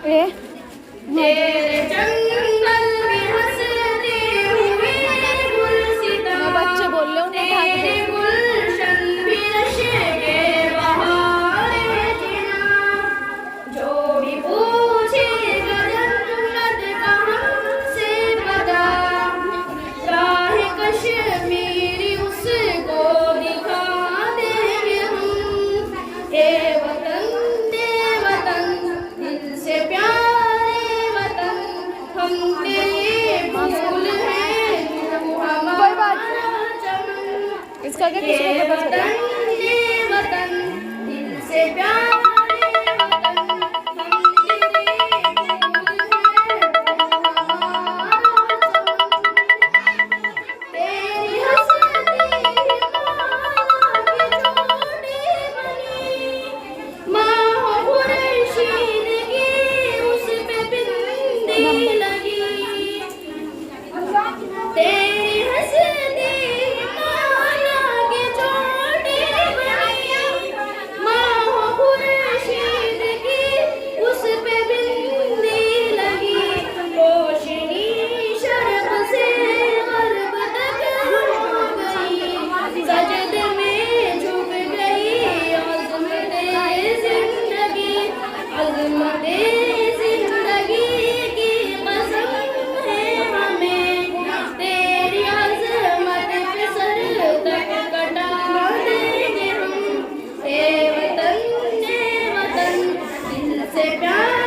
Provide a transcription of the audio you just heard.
ए तेरे जंगल में हंसते हुए गुलसिता, बच्चे बोल रहे उन्हें ढाक दे। तेरे गुलशन भी नशे के बहारे जीना। जो भी पूछेगा जन्नत का हमसे पता, राह कश्मीरी उसको दिखा देंगे हम। हे वतन दे वतन दिल से प्यारे वतन, हम तेरे फूल हैं तू हमारा चमन। इसका क्या हे किसी को पता चला? वतन दे वतन दिल से प्यारे वतन, हम तेरे फूल हैं तू हमारा चमन। तेरी हंसती माला की चोटी बनी, माँ हो खुर्शीद की उस पे बिंदी लगी। तेरी हंसती माला की चोटी बनी, माँ हो खुर्शीद की उस पे बिंदी लगी। रोशनी शर्क से गर्ब तक हो गई, सजदे में झुक गई अज़्मते ज़िंदगी। अज़्मते ज़िंदगी की कसम है हमें, तेरी अज़मत पे सर तक कटा देंगे हम। हे वतन दिल से प्यार